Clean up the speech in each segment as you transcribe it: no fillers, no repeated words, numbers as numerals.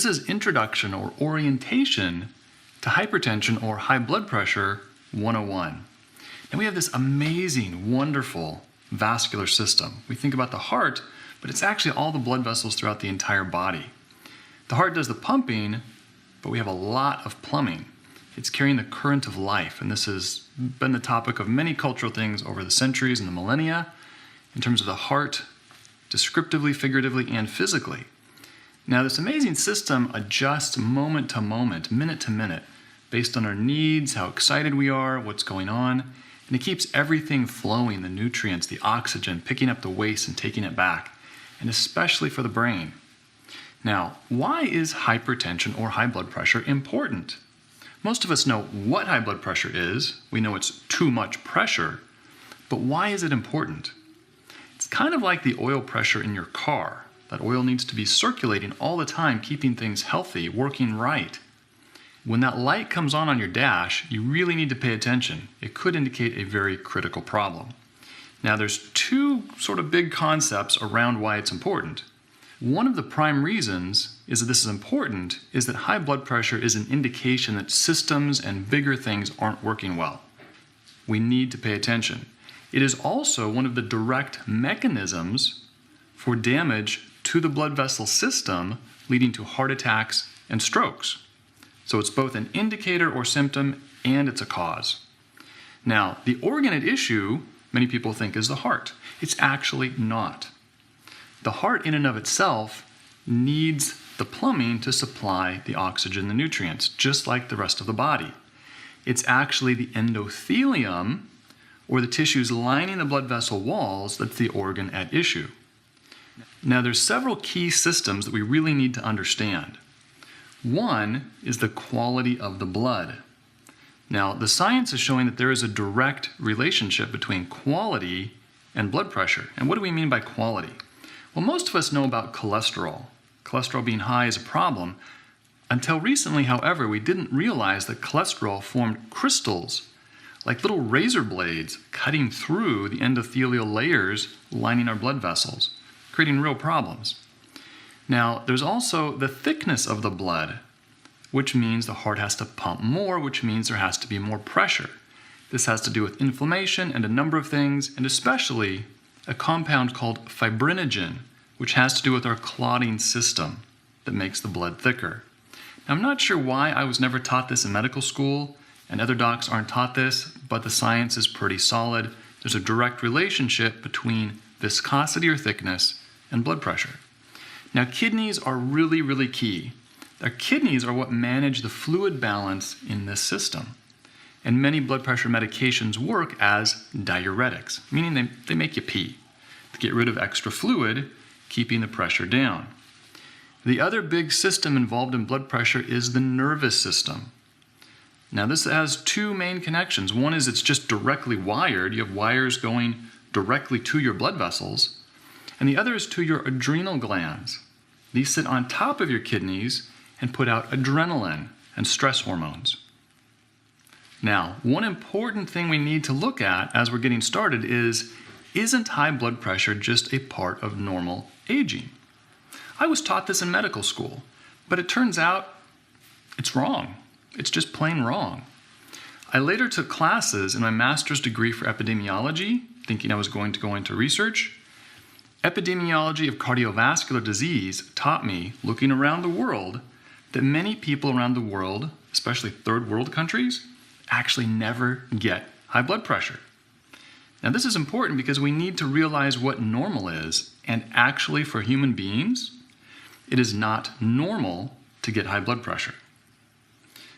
This is Introduction or Orientation to Hypertension or High Blood Pressure 101. And we have this amazing, wonderful vascular system. We think about the heart, but it's actually all the blood vessels throughout the entire body. The heart does the pumping, but we have a lot of plumbing. It's carrying the current of life, and this has been the topic of many cultural things over the centuries and the millennia in terms of the heart, descriptively, figuratively, and physically. Now, this amazing system adjusts moment to moment, minute to minute, based on our needs, how excited we are, what's going on, and it keeps everything flowing, the nutrients, the oxygen, picking up the waste and taking it back, and especially for the brain. Now, why is hypertension or high blood pressure important? Most of us know what high blood pressure is. We know it's too much pressure, but why is it important? It's kind of like the oil pressure in your car. That oil needs to be circulating all the time, keeping things healthy, working right. When that light comes on your dash, you really need to pay attention. It could indicate a very critical problem. Now, there's two sort of big concepts around why it's important. One of the prime reasons is that this is important is that high blood pressure is an indication that systems and bigger things aren't working well. We need to pay attention. It is also one of the direct mechanisms for damage to the blood vessel system leading to heart attacks and strokes. So it's both an indicator or symptom and it's a cause. Now, the organ at issue, many people think is the heart. It's actually not. The heart in and of itself needs the plumbing to supply the oxygen, the nutrients, just like the rest of the body. It's actually the endothelium, or the tissues lining the blood vessel walls, that's the organ at issue. Now, there's several key systems that we really need to understand. One is the quality of the blood. Now, the science is showing that there is a direct relationship between quality and blood pressure. And what do we mean by quality? Well, most of us know about cholesterol. Cholesterol being high is a problem. Until recently, however, we didn't realize that cholesterol formed crystals, like little razor blades cutting through the endothelial layers lining our blood vessels, creating real problems. Now, there's also the thickness of the blood, which means the heart has to pump more, which means there has to be more pressure. This has to do with inflammation and a number of things, and especially a compound called fibrinogen, which has to do with our clotting system that makes the blood thicker. Now, I'm not sure why I was never taught this in medical school, and other docs aren't taught this, but the science is pretty solid. There's a direct relationship between viscosity or thickness and blood pressure. Now, kidneys are really, really key. Our kidneys are what manage the fluid balance in this system. And many blood pressure medications work as diuretics, meaning they make you pee to get rid of extra fluid, keeping the pressure down. The other big system involved in blood pressure is the nervous system. Now, this has two main connections. One is it's just directly wired. You have wires going directly to your blood vessels. And the other is to your adrenal glands. These sit on top of your kidneys and put out adrenaline and stress hormones. Now, one important thing we need to look at as we're getting started is, isn't high blood pressure just a part of normal aging? I was taught this in medical school, but it turns out it's wrong. It's just plain wrong. I later took classes in my master's degree for epidemiology, thinking I was going to go into research. Epidemiology of cardiovascular disease taught me, looking around the world, that many people around the world, especially third world countries, actually never get high blood pressure. Now, this is important because we need to realize what normal is, and actually for human beings, it is not normal to get high blood pressure.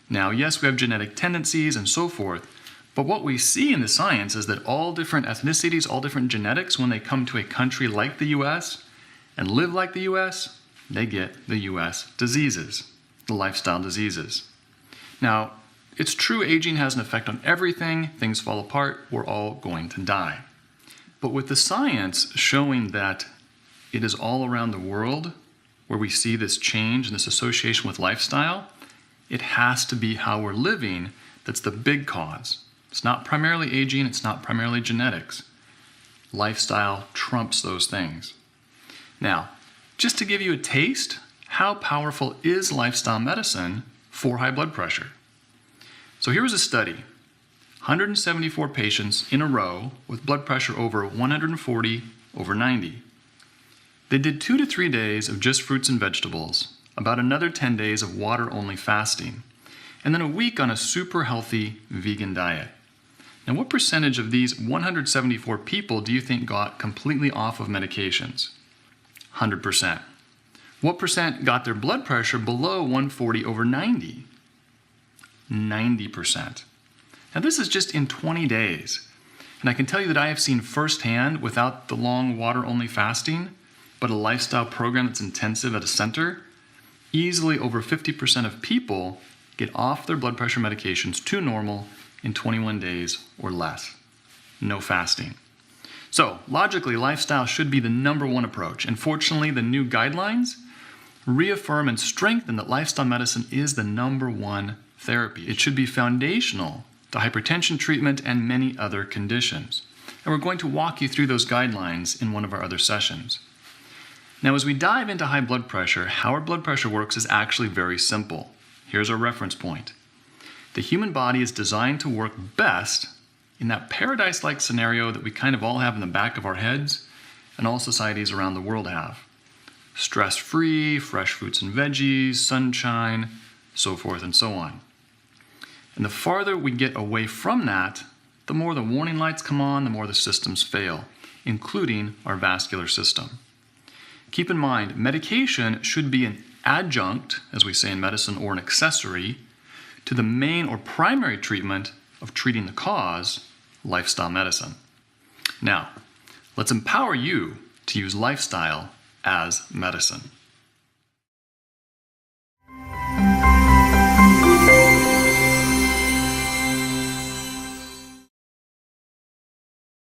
Now, yes, we have genetic tendencies and so forth, but what we see in the science is that all different ethnicities, all different genetics, when they come to a country like the US and live like the US, they get the US diseases, the lifestyle diseases. Now, it's true aging has an effect on everything, things fall apart, we're all going to die. But with the science showing that it is all around the world where we see this change and this association with lifestyle, it has to be how we're living that's the big cause. It's not primarily aging, it's not primarily genetics. Lifestyle trumps those things. Now, just to give you a taste, how powerful is lifestyle medicine for high blood pressure? So here was a study. 174 patients in a row with blood pressure over 140 over 90. They did 2 to 3 days of just fruits and vegetables, about another 10 days of water-only fasting, and then a week on a super healthy vegan diet. Now, what percentage of these 174 people do you think got completely off of medications? 100%. What percent got their blood pressure below 140 over 90? 90%. Now, this is just in 20 days. And I can tell you that I have seen firsthand, without the long water-only fasting, but a lifestyle program that's intensive at a center, easily over 50% of people get off their blood pressure medications to normal in 21 days or less. No fasting. So, logically, lifestyle should be the number one approach. And fortunately, the new guidelines reaffirm and strengthen that lifestyle medicine is the number one therapy. It should be foundational to hypertension treatment and many other conditions. And we're going to walk you through those guidelines in one of our other sessions. Now, as we dive into high blood pressure, how our blood pressure works is actually very simple. Here's our reference point. The human body is designed to work best in that paradise-like scenario that we kind of all have in the back of our heads and all societies around the world have. Stress-free, fresh fruits and veggies, sunshine, so forth and so on. And the farther we get away from that, the more the warning lights come on, the more the systems fail, including our vascular system. Keep in mind, medication should be an adjunct, as we say in medicine, or an accessory to the main or primary treatment of treating the cause, lifestyle medicine. Now, let's empower you to use lifestyle as medicine.